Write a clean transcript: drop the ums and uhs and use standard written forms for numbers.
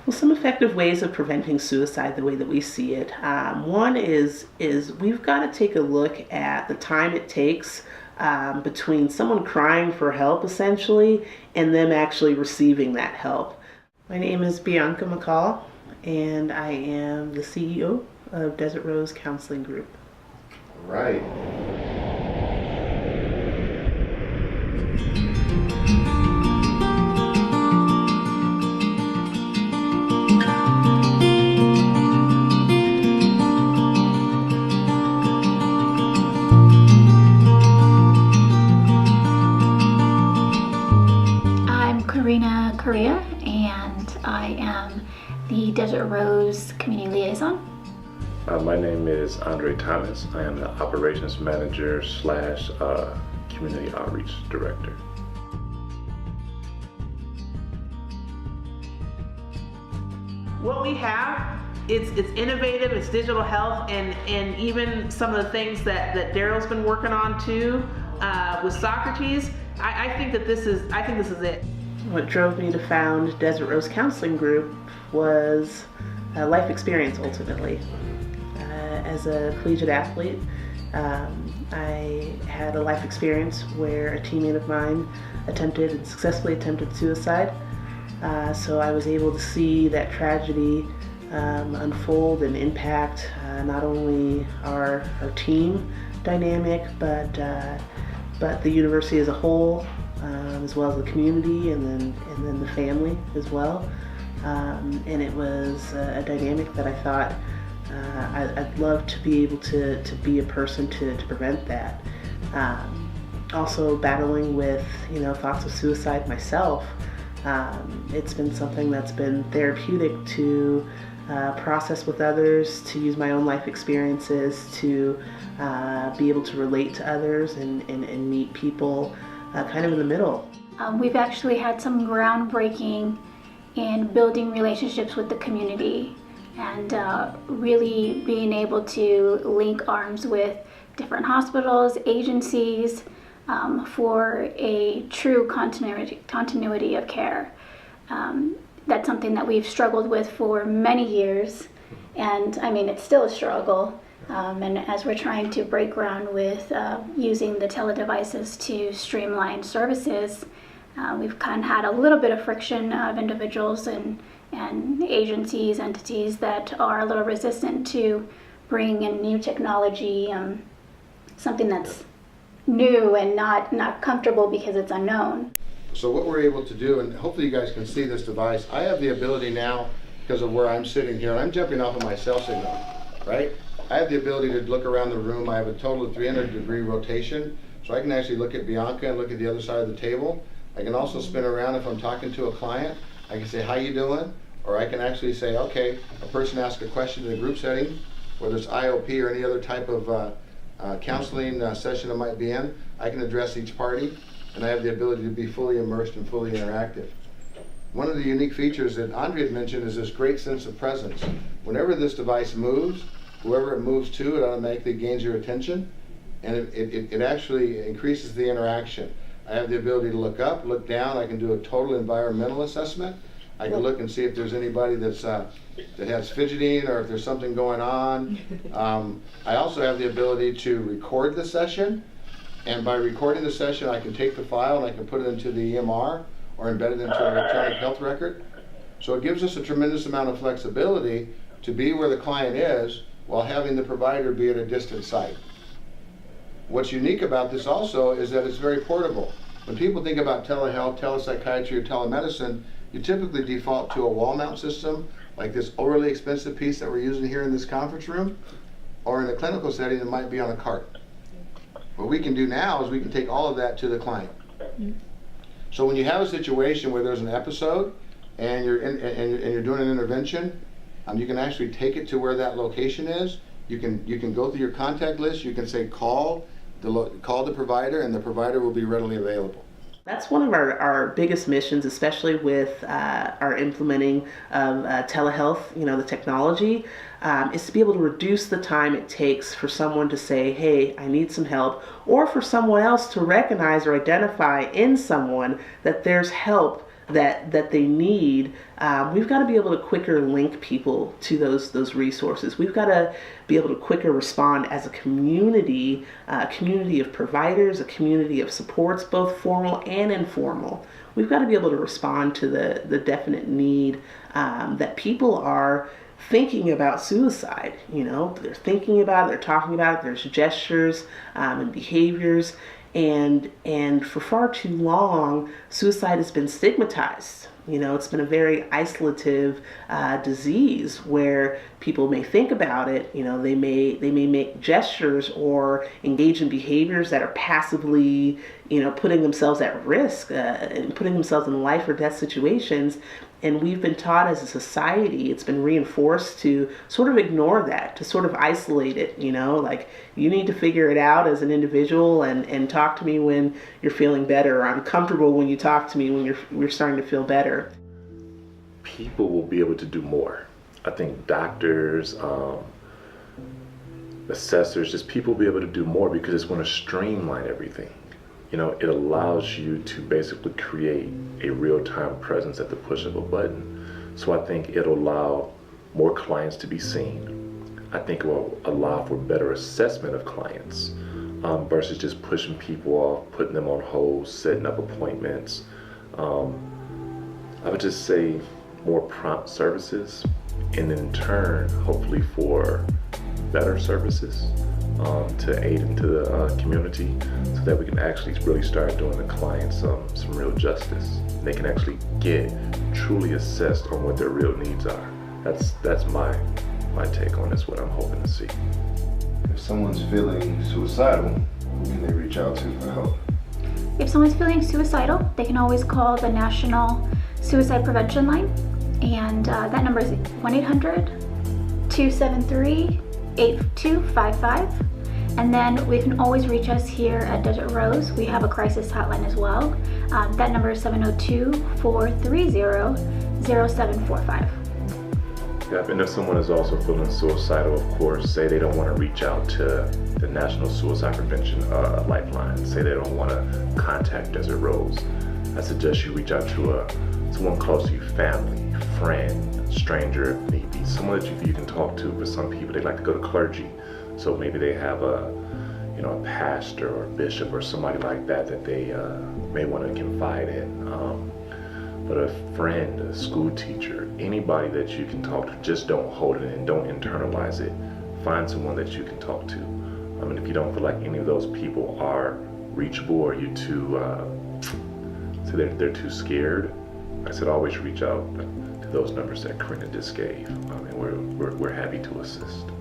Well, some effective ways of preventing suicide, the way that we see it. One is we've got to take a look at the time it takes between someone crying for help, essentially, and them actually receiving that help. My name is Bianca McCall, and I am the CEO of Desert Rose Counseling Group. All right. Korea, and I am the Desert Rose Community Liaison. My name is Andre Thomas. I am the Operations Manager / Community Outreach Director. What we have, it's innovative, it's digital health, and even some of the things that Daryl's been working on too with Socrates. I think this is it. What drove me to found Desert Rose Counseling Group was a life experience, ultimately. As a collegiate athlete, I had a life experience where a teammate of mine successfully attempted suicide. So I was able to see that tragedy unfold and impact not only our team dynamic, but the university as a whole, as well as the community, and then the family as well. And it was a dynamic that I thought I'd love to be able to be a person to prevent that. Also battling with thoughts of suicide myself. It's been something that's been therapeutic to process with others, to use my own life experiences, to be able to relate to others and meet people kind of in the middle. We've actually had some groundbreaking in building relationships with the community and really being able to link arms with different hospitals, agencies, for a true continuity of care. That's something that we've struggled with for many years, and I mean, it's still a struggle. And as we're trying to break ground with using the teledevices to streamline services, we've kind of had a little bit of friction of individuals and agencies, entities that are a little resistant to bringing in new technology, something that's new and not comfortable because it's unknown. So what we're able to do, and hopefully you guys can see this device, I have the ability now, because of where I'm sitting here, and I'm jumping off of my cell signal, right? I have the ability to look around the room. I have a total of 300-degree rotation, so I can actually look at Bianca and look at the other side of the table. I can also spin around if I'm talking to a client. I can say, how you doing? Or I can actually say, okay, a person asks a question in a group setting, whether it's IOP or any other type of counseling session I might be in, I can address each party, and I have the ability to be fully immersed and fully interactive. One of the unique features that Andre had mentioned is this great sense of presence. Whenever this device moves, whoever it moves to, it automatically gains your attention, and it actually increases the interaction. I have the ability to look up, look down. I can do a total environmental assessment. I can look and see if there's anybody that has fidgeting or if there's something going on. I also have the ability to record the session, and by recording the session, I can take the file and I can put it into the EMR or embed it into an electronic health record. So it gives us a tremendous amount of flexibility to be where the client is while having the provider be at a distant site. What's unique about this also is that it's very portable. When people think about telehealth, telepsychiatry, or telemedicine, you typically default to a wall mount system, like this overly expensive piece that we're using here in this conference room, or in a clinical setting, it might be on a cart. What we can do now is we can take all of that to the client. So when you have a situation where there's an episode and you're doing an intervention, you can actually take it to where that location is. You can go through your contact list. You can say call the provider, and the provider will be readily available. That's one of our biggest missions, especially with our implementing of telehealth, the technology, is to be able to reduce the time it takes for someone to say, hey, I need some help, or for someone else to recognize or identify in someone that there's help that they need, we've got to be able to quicker link people to those resources. We've got to be able to quicker respond as a community of providers, a community of supports, both formal and informal. We've got to be able to respond to the definite need that people are thinking about suicide. They're thinking about it, they're talking about it, there's gestures and behaviors. And for far too long, suicide has been stigmatized. It's been a very isolative disease where people may think about it. They may make gestures or engage in behaviors that are passively, putting themselves at risk and putting themselves in life or death situations. And we've been taught as a society, it's been reinforced to sort of ignore that, to sort of isolate it, like you need to figure it out as an individual and talk to me when you're feeling better. Or I'm comfortable when you talk to me when you're starting to feel better. People will be able to do more. I think doctors, assessors, just people will be able to do more because it's going to streamline everything. It allows you to basically create a real-time presence at the push of a button. So I think it'll allow more clients to be seen. I think it will allow for better assessment of clients versus just pushing people off, putting them on hold, setting up appointments. I would just say more prompt services, and in turn, hopefully for better services to aid into the community, so that we can actually really start doing the clients some real justice. They can actually get truly assessed on what their real needs are. That's my take on this, what I'm hoping to see. If someone's feeling suicidal, who can they reach out to for help? If someone's feeling suicidal, they can always call the National Suicide Prevention Line, and that number is 1-800-273-8255. And then we can always reach us here at Desert Rose. We have a crisis hotline as well. That number is 702-430-0745. Yep, and if someone is also feeling suicidal, of course, say they don't want to reach out to the National Suicide Prevention Lifeline, say they don't want to contact Desert Rose, I suggest you reach out to someone close to you, family, friend, stranger if need be, someone that you can talk to. For some people, they like to go to clergy. So maybe they have a pastor or a bishop or somebody like that they may want to confide in. But a friend, a school teacher, anybody that you can talk to, just don't hold it in, don't internalize it. Find someone that you can talk to. If you don't feel like any of those people are reachable or you too, so they're too scared, I said always reach out to those numbers that Karina just gave, and we're happy to assist.